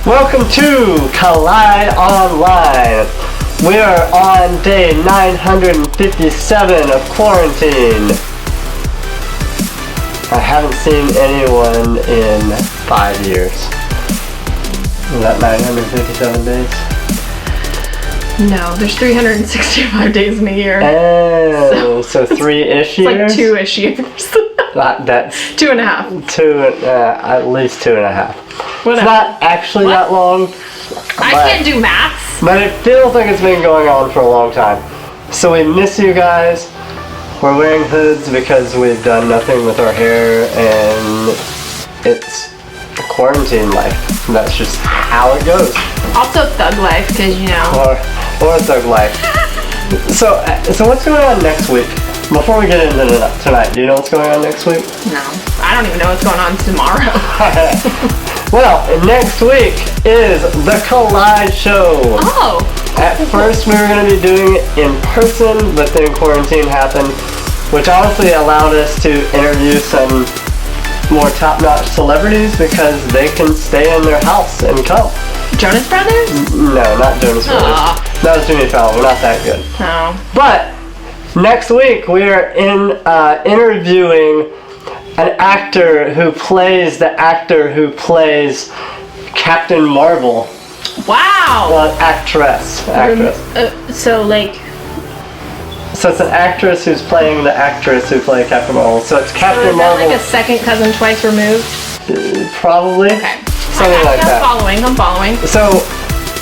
Welcome to Collide Online. We are on day 957 of quarantine. I haven't seen anyone in 5 years. Is that 957 days? No, there's 365 days in a year. Oh, so 3-ish years? It's like 2-ish years. That's 2.5. at least 2.5. Whatever. It's not actually that long. I can't do maths. But it feels like it's been going on for a long time. So we miss you guys. We're wearing hoods because we've done nothing with our hair, and it's quarantine life. That's just how it goes. Also thug life, because you know. Or thug life. So what's going on next week? Before we get into tonight, do you know what's going on next week? No, I don't even know what's going on tomorrow. Well, next week is the Collide Show. Oh. At first we were going to be doing it in person, but then quarantine happened, which honestly allowed us to interview some more top-notch celebrities because they can stay in their house and come. Jonas Brothers? No, not Jonas Brothers. That was Jimmy Fallon. We're not that good. No. But next week we are interviewing an actor who plays the actor who plays Captain Marvel. Wow. Well, actress. So it's an actress who's playing the actress who played Captain Marvel. So it's Captain is that Marvel. like a second cousin twice removed? Probably. Okay. Something like that. I'm following. So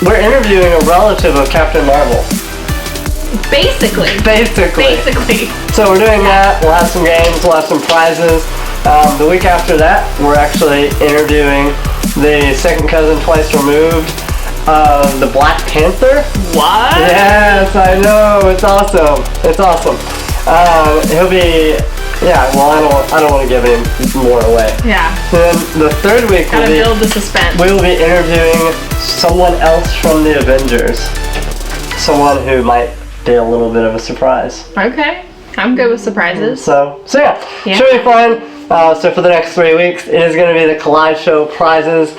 we're interviewing a relative of Captain Marvel. Basically. So we're doing that. We'll have some games. We'll have some prizes. The week after that, we're actually interviewing the second cousin twice removed of the Black Panther. What? Yes, I know. It's awesome. He'll be. Yeah. Well, I don't want to give any more away. Yeah. Then the third week Gotta build the suspense. we will be interviewing someone else from the Avengers. Someone who might be a little bit of a surprise. Okay. I'm good with surprises. So yeah. Should be fun. So for the next 3 weeks, it is going to be the Collide Show prizes,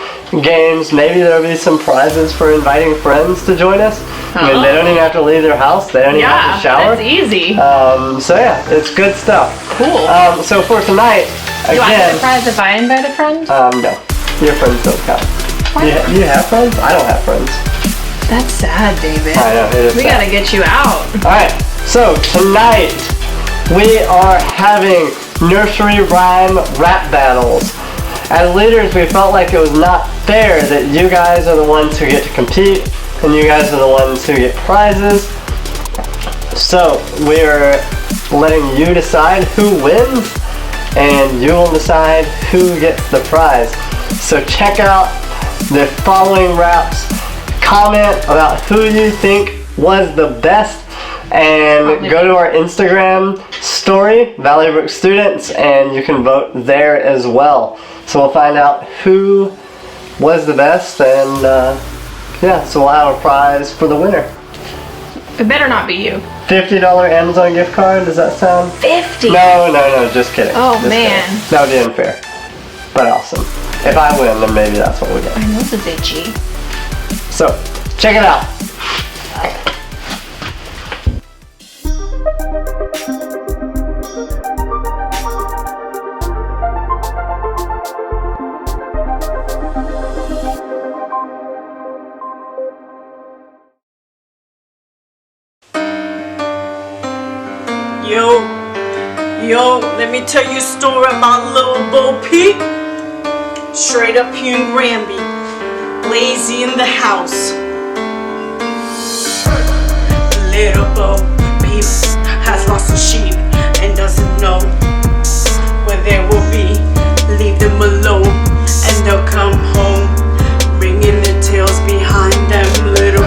games. Maybe there'll be some prizes for inviting friends to join us. I mean, they don't even have to leave their house. They don't even have to shower. That's easy. So yeah, it's good stuff. Cool. So for tonight, Do I get a prize if I invite a friend? No. Your friends don't count. You have friends? I don't have friends. That's sad, David. I know, it is We sad. gotta get you out. Alright, so tonight we are having nursery rhyme rap battles. As leaders, we felt like it was not fair that you guys are the ones who get to compete and you guys are the ones who get prizes. So we're letting you decide who wins and you will decide who gets the prize. So check out the following raps, comment about who you think was the best, and go to our Instagram story, Valley Brook Students, and you can vote there as well. So we'll find out who was the best, and so we'll have a prize for the winner. It better not be you. $50 Amazon gift card, does that sound? 50? No, just kidding. Oh, Just man. kidding. That would be unfair, but awesome. If I win, then maybe that's what we get. I know the bitchy. So, check it out. Yo, let me tell you a story about little Bo Peep. Straight up here in Granby, lazy in the house. Little Bo Peep has lost a sheep and doesn't know where they will be. Leave them alone and they'll come home, bringing their tails behind them. Little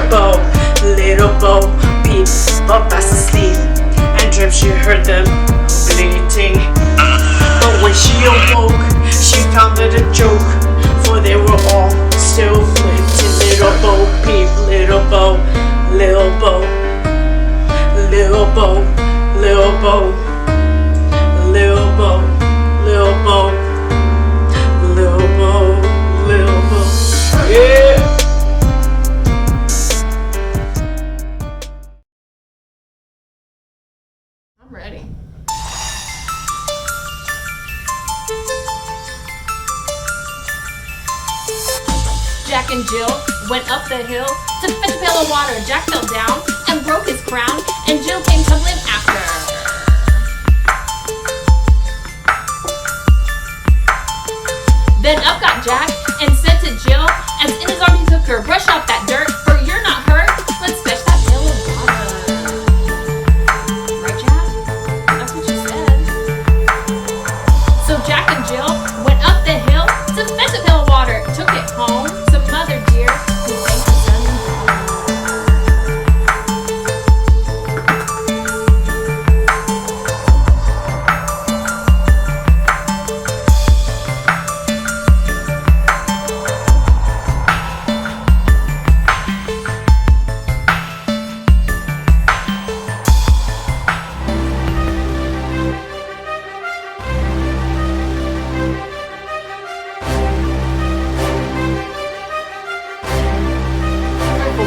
Bo Peep fell fast asleep and dreamt she heard them bleating. But when she awoke, she found it a joke, for they were all still flitting. Little Bo Peep, little Bo, little Bo, little Bo, little Bo, little Bo, little Bo, little Bo, little Bo. Yeah. and Jill went up the hill to fetch a pail of water. Jack fell down and broke his crown, and Jill came tumbling after. Then up got Jack and said to Jill, as in his arms he took her, brush off that dirt, for you're not hurt. Let's fetch that pail of water. Right, Jack? That's what you said. So Jack and Jill went up the hill to fetch a pail of water, took it home to Mother dear, who thanked the sun and moon.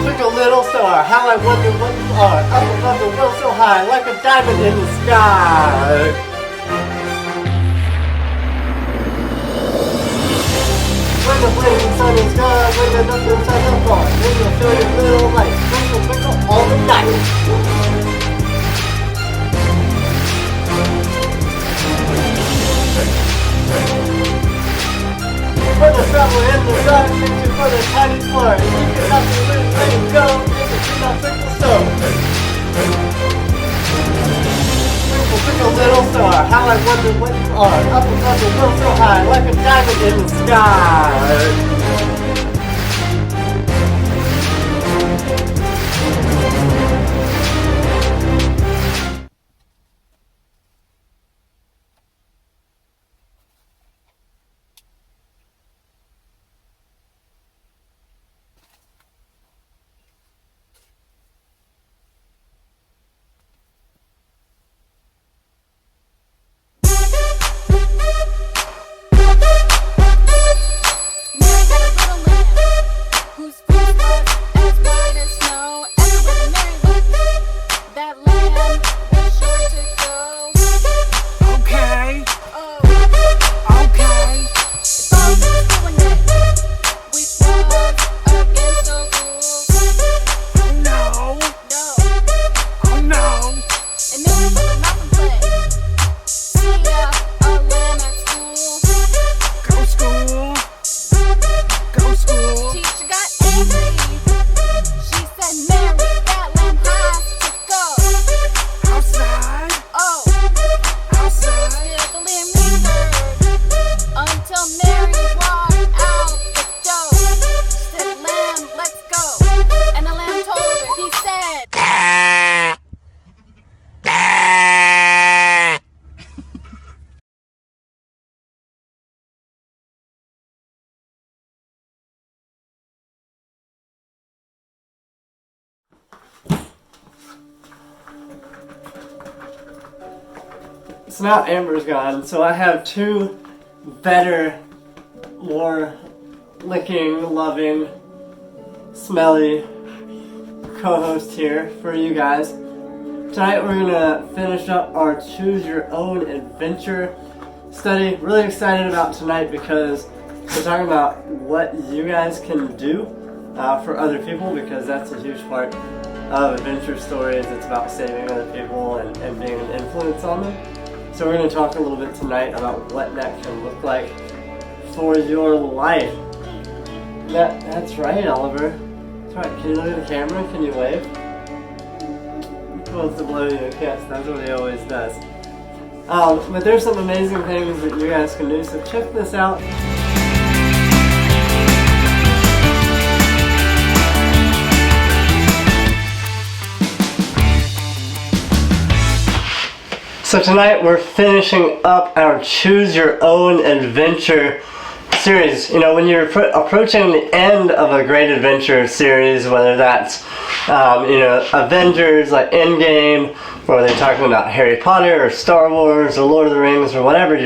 Twinkle little star, how I wonder what you are. Up above the world so high, like a diamond in the sky. When the blazing sun is gone, when the nothing shines up on, when you'll show your little light, twinkle, twinkle all the night. For the traveler in the dark, makes you for the tiny spark. You can have to lose, let it go, make it do not twinkle so. Twinkle, twinkle little star, how I wonder what you are. Up above the world so high, like a diamond in the sky. So now Amber's gone, so I have two better, more licking, loving, smelly co-hosts here for you guys. Tonight we're gonna finish up our Choose Your Own Adventure study. Really excited about tonight because we're talking about what you guys can do for other people, because that's a huge part of adventure stories. It's about saving other people and being an influence on them. So we're going to talk a little bit tonight about what that can look like for your life. That's right, Oliver. That's right. Can you look at the camera? Can you wave? He wants to blow you a kiss. That's what he always does. But there's some amazing things that you guys can do, so check this out. So tonight we're finishing up our Choose Your Own Adventure series. You know, when you're approaching the end of a great adventure series, whether that's Avengers, like Endgame, or they're talking about Harry Potter or Star Wars or Lord of the Rings or whatever,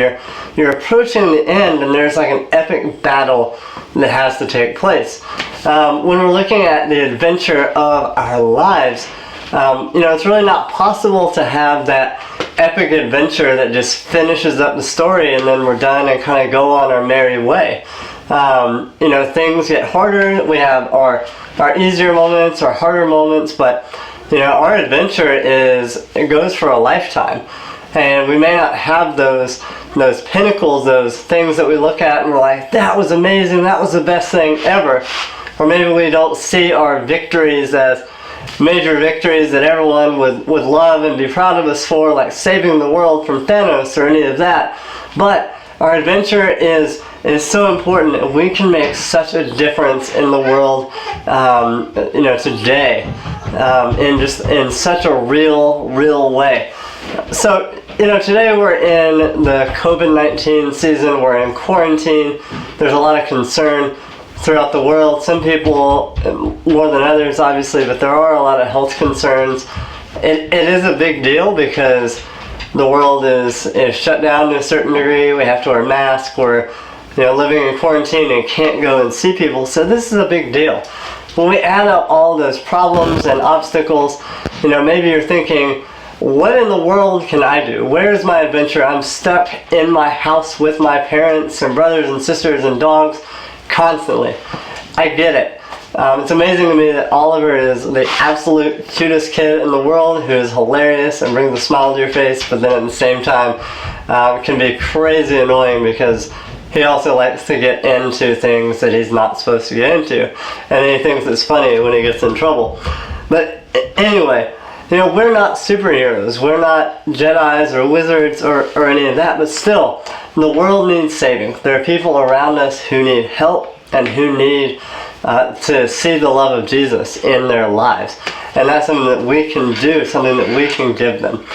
you're approaching the end and there's like an epic battle that has to take place. When we're looking at the adventure of our lives, it's really not possible to have that epic adventure that just finishes up the story and then we're done and kind of go on our merry way. things get harder. We have our easier moments, our harder moments, but our adventure it goes for a lifetime. And we may not have those pinnacles, those things that we look at and we're like, that was amazing, that was the best thing ever. Or maybe we don't see our victories as major victories that everyone would love and be proud of us for, like saving the world from Thanos or any of that. But our adventure is so important, and we can make such a difference in the world, today, in such a real way. So, today we're in the COVID-19 season. We're in quarantine. There's a lot of concern throughout the world. Some people more than others, obviously, but there are a lot of health concerns. It is a big deal because the world is shut down to a certain degree. We have to wear masks. We're living in quarantine and can't go and see people. So this is a big deal. When we add up all those problems and obstacles, maybe you're thinking, what in the world can I do? Where's my adventure? I'm stuck in my house with my parents and brothers and sisters and dogs constantly. I get it. It's amazing to me that Oliver is the absolute cutest kid in the world who is hilarious and brings a smile to your face, but then at the same time can be crazy annoying because he also likes to get into things that he's not supposed to get into, and then he thinks it's funny when he gets in trouble. But anyway, we're not superheroes. We're not Jedis or wizards or any of that, but still, the world needs saving. There are people around us who need help and who need to see the love of Jesus in their lives. And that's something that we can do, something that we can give them.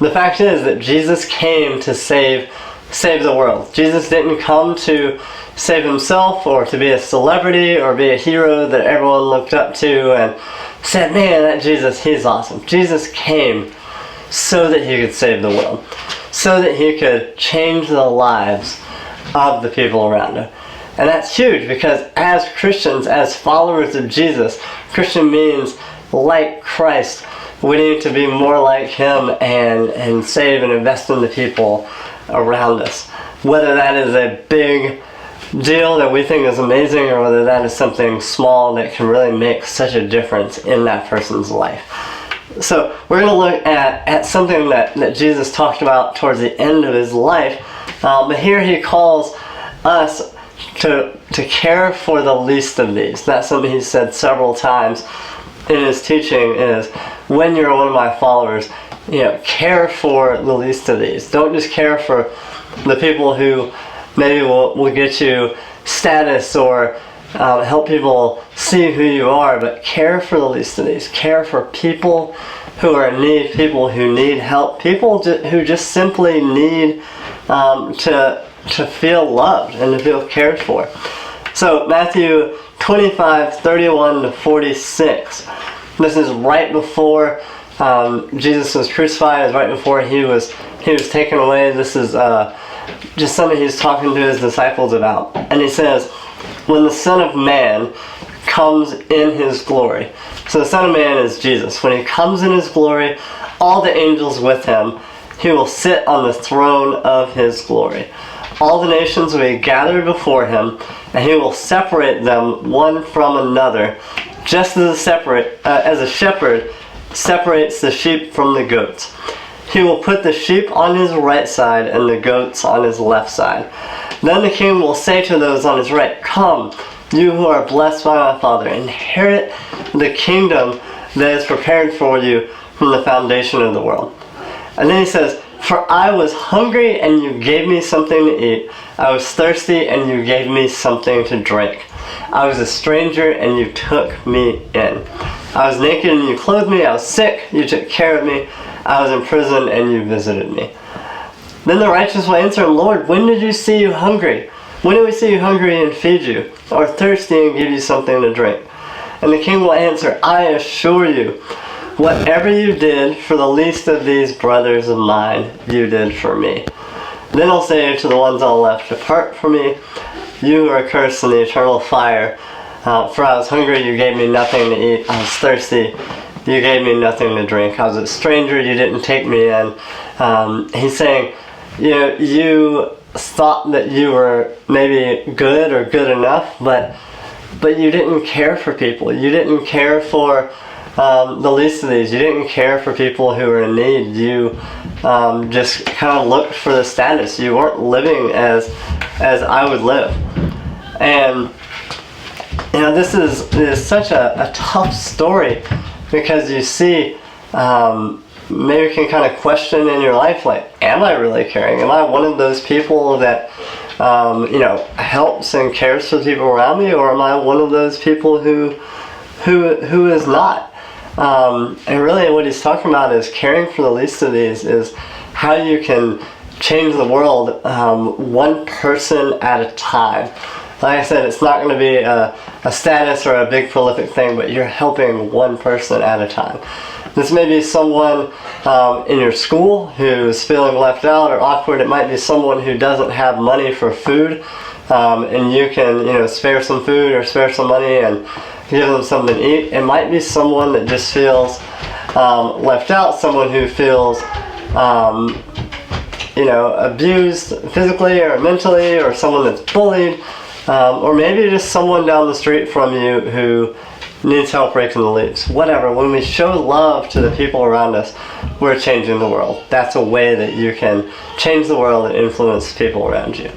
The fact is that Jesus came to save the world. Jesus didn't come to save himself or to be a celebrity or be a hero that everyone looked up to and said, man, that Jesus, he's awesome. Jesus came so that he could save the world, so that he could change the lives of the people around him. And that's huge because as Christians, as followers of Jesus, Christian means like Christ. We need to be more like him and save and invest in the people around us. Whether that is a big deal that we think is amazing or whether that is something small that can really make such a difference in that person's life. So we're going to look at something that Jesus talked about towards the end of his life. But here he calls us to care for the least of these. That's something he said several times in his teaching is, when you're one of my followers, care for the least of these. Don't just care for the people who maybe will get you status or help people see who you are, but care for the least of these. Care for people who are in need, people who need help, people who just simply need to feel loved and to feel cared for. So Matthew 25:31-46. This is right before Jesus was crucified. It's right before he was taken away. This is just something he's talking to his disciples about. And he says, when the Son of Man comes in his glory. So the Son of Man is Jesus. When he comes in his glory, all the angels with him, he will sit on the throne of his glory. All the nations will be gathered before him, and he will separate them one from another, just as a shepherd separates the sheep from the goats. He will put the sheep on his right side and the goats on his left side. Then the king will say to those on his right, come, you who are blessed by my Father, inherit the kingdom that is prepared for you from the foundation of the world. And then he says, for I was hungry and you gave me something to eat. I was thirsty and you gave me something to drink. I was a stranger and you took me in. I was naked and you clothed me. I was sick, you took care of me. I was in prison and you visited me. Then the righteous will answer him, Lord, when did you see you hungry? When did we see you hungry and feed you, or thirsty and give you something to drink? And the king will answer, I assure you, whatever you did for the least of these brothers of mine, you did for me. Then he'll say to the ones on the left, depart from me, you who are cursed in the eternal fire. For I was hungry, you gave me nothing to eat. I was thirsty, you gave me nothing to drink. I was a stranger, you didn't take me in. He's saying, you thought that you were maybe good or good enough, but you didn't care for people. You didn't care for the least of these. You didn't care for people who were in need. You just kind of looked for the status. You weren't living as I would live. And you know, this is such a tough story, because you see, maybe you can kind of question in your life, like, am I really caring? Am I one of those people that you know, helps and cares for people around me, or am I one of those people who is not? And really what he's talking about is caring for the least of these is how you can change the world one person at a time. Like I said, it's not going to be a status or a big prolific thing, but you're helping one person at a time. This may be someone in your school who's feeling left out or awkward. It might be someone who doesn't have money for food, and you can, you know, spare some food or spare some money and give them something to eat. It might be someone that just feels left out, someone who feels you know, abused physically or mentally, or someone that's bullied, or maybe just someone down the street from you who needs help raking the leaves. Whatever. When we show love to the people around us, we're changing the world. That's a way that you can change the world and influence people around you.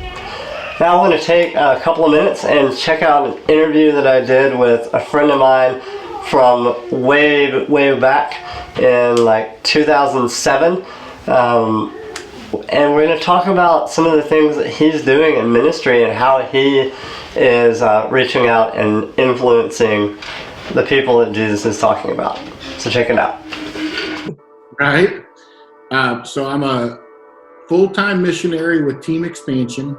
Now I want to take a couple of minutes and check out an interview that I did with a friend of mine from way back in like 2007. And we're going to talk about some of the things that he's doing in ministry and how he is reaching out and influencing the people that Jesus is talking about. So check it out. Right. So I'm a full-time missionary with Team Expansion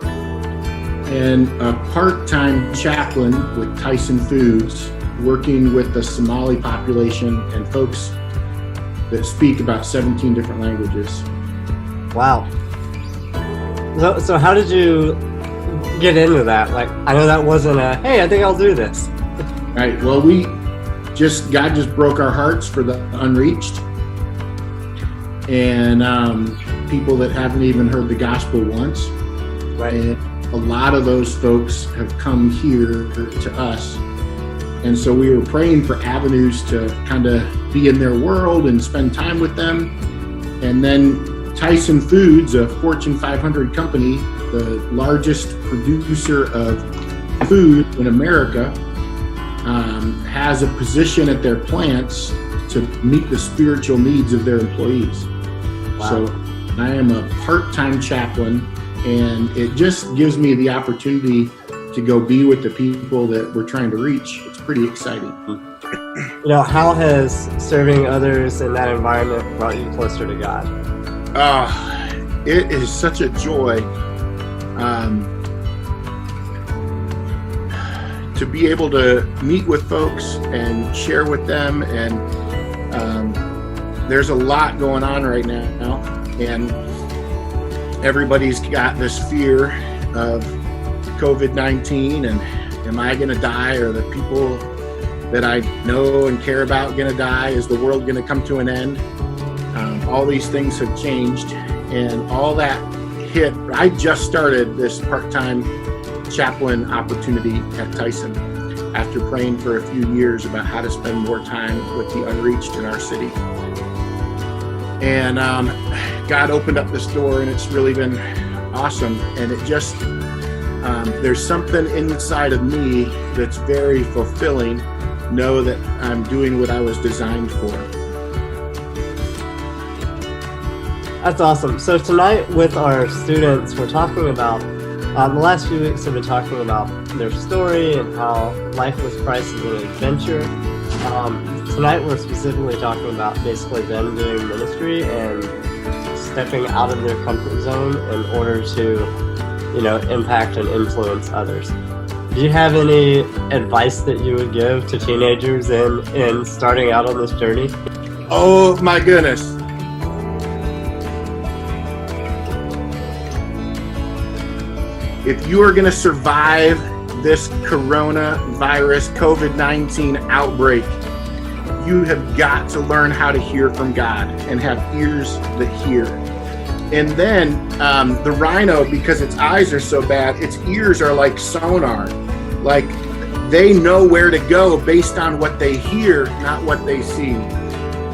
and a part-time chaplain with Tyson Foods, working with the Somali population and folks that speak about 17 different languages. Wow. So how did you get into that? Like, I know that wasn't a, hey, I think I'll do this. Right. Well, God just broke our hearts for the unreached and people that haven't even heard the gospel once. Right. And a lot of those folks have come here to us. And so we were praying for avenues to kind of be in their world and spend time with them. And then Tyson Foods, a Fortune 500 company, the largest producer of food in America, has a position at their plants to meet the spiritual needs of their employees. Wow. So I am a part-time chaplain, and it just gives me the opportunity to go be with the people that we're trying to reach. It's pretty exciting. You know, how has serving others in that environment brought you closer to God? It is such a joy to be able to meet with folks and share with them. And there's a lot going on right now, and everybody's got this fear of COVID-19 and am I going to die? Are the people that I know and care about going to die? Is the world going to come to an end? All these things have changed, and all that hit. I just started this part-time chaplain opportunity at Tyson after praying for a few years about how to spend more time with the unreached in our city. And God opened up this door, and it's really been awesome. And it just, there's something inside of me that's very fulfilling. Know that I'm doing what I was designed for. That's awesome. So tonight with our students, we're talking about, the last few weeks have been talking about their story and how life with Christ is an adventure. Tonight we're specifically talking about basically them doing ministry and stepping out of their comfort zone in order to, you know, impact and influence others. Do you have any advice that you would give to teenagers in starting out on this journey? Oh my goodness. If you are going to survive this coronavirus COVID-19 outbreak, you have got to learn how to hear from God and have ears that hear. And then the rhino, because its eyes are so bad, its ears are like sonar. Like they know where to go based on what they hear, not what they see.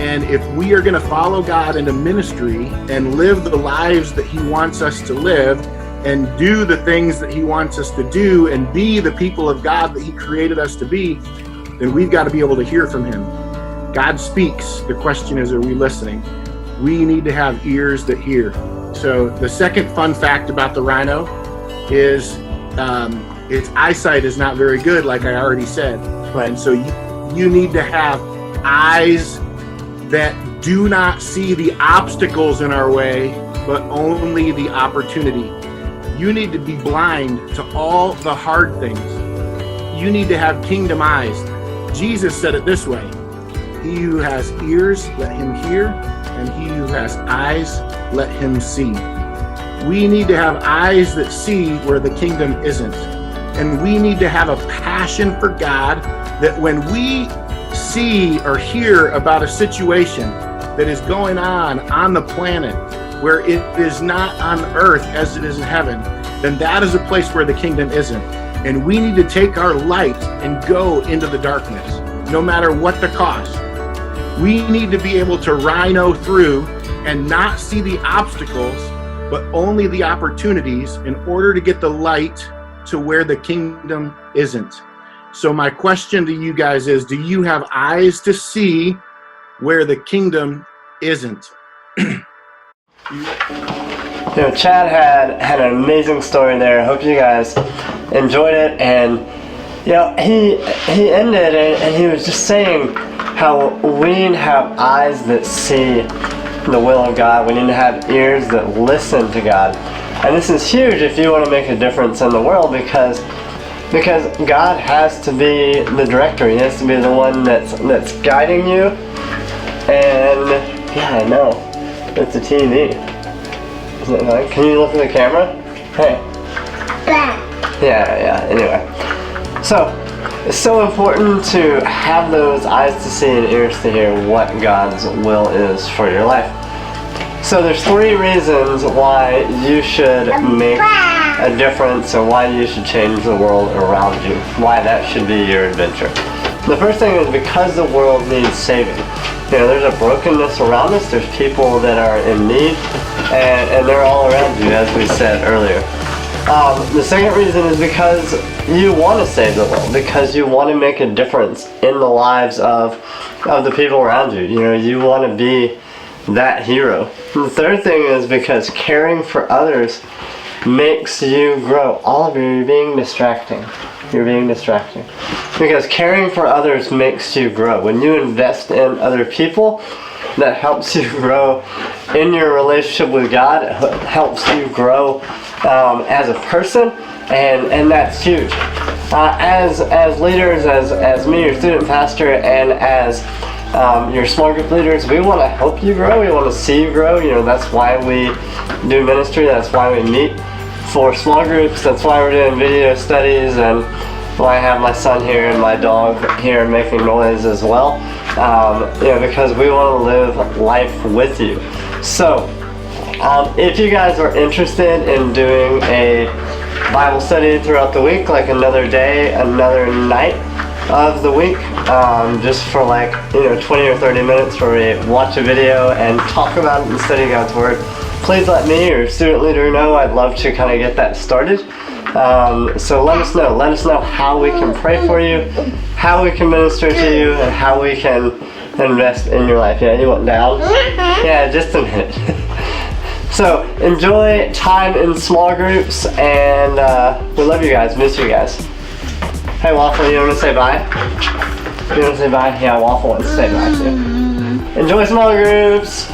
And if we are going to follow God into ministry and live the lives that he wants us to live and do the things that he wants us to do and be the people of God that he created us to be, then we've got to be able to hear from him. God speaks. The question is, are we listening? We need to have ears that hear. So the second fun fact about the rhino is its eyesight is not very good, like I already said. Right. And so you need to have eyes that do not see the obstacles in our way, but only the opportunity. You need to be blind to all the hard things. You need to have kingdom eyes. Jesus said it this way: he who has ears, let him hear, and he who has eyes, let him see. We need to have eyes that see where the kingdom isn't. And we need to have a passion for God, that when we see or hear about a situation that is going on the planet where it is not on earth as it is in heaven, then that is a place where the kingdom isn't. And we need to take our light and go into the darkness, no matter what the cost. We need to be able to rhino through and not see the obstacles, but only the opportunities in order to get the light to where the kingdom isn't. So my question to you guys is, do you have eyes to see where the kingdom isn't? Chad had an amazing story there. I hope you guys enjoyed it. And he ended and he was just saying how we need to have eyes that see the will of God. We need to have ears that listen to God. And this is huge if you want to make a difference in the world, because God has to be the director. He has to be the one that's guiding you. And yeah, I know. It's a TV. Isn't it fine? Can you look at the camera? Hey. Yeah, anyway. So, it's so important to have those eyes to see and ears to hear what God's will is for your life. So there's 3 reasons why you should make a difference and why you should change the world around you. Why that should be your adventure. The first thing is because the world needs saving. There's a brokenness around us. There's people that are in need, and they're all around you, as we said earlier. The second reason is because you want to save the world, because you want to make a difference in the lives of the people around you. You want to be that hero. And the third thing is because caring for others makes you grow. Oliver, you're being distracting. Because caring for others makes you grow. When you invest in other people, that helps you grow in your relationship with God. It helps you grow as a person, and that's huge. As leaders, as me, your student pastor, and as your small group leaders, we want to help you grow. We want to see you grow. That's why we do ministry. That's why we meet for small groups. That's why we're doing video studies, and why I have my son here and my dog here making noise as well. Because we want to live life with you. So, if you guys are interested in doing a Bible study throughout the week, like another day, another night of the week, just for 20 or 30 minutes where we watch a video and talk about it and study God's Word, please let me or your student leader know. I'd love to kind of get that started. So let us know. Let us know how we can pray for you, how we can minister to you, and how we can invest in your life. Yeah, you went down? Yeah, just a minute. So enjoy time in small groups, and we love you guys. Miss you guys. Hey Waffle, you want to say bye? You want to say bye? Yeah, Waffle wants to say bye too. Enjoy small groups.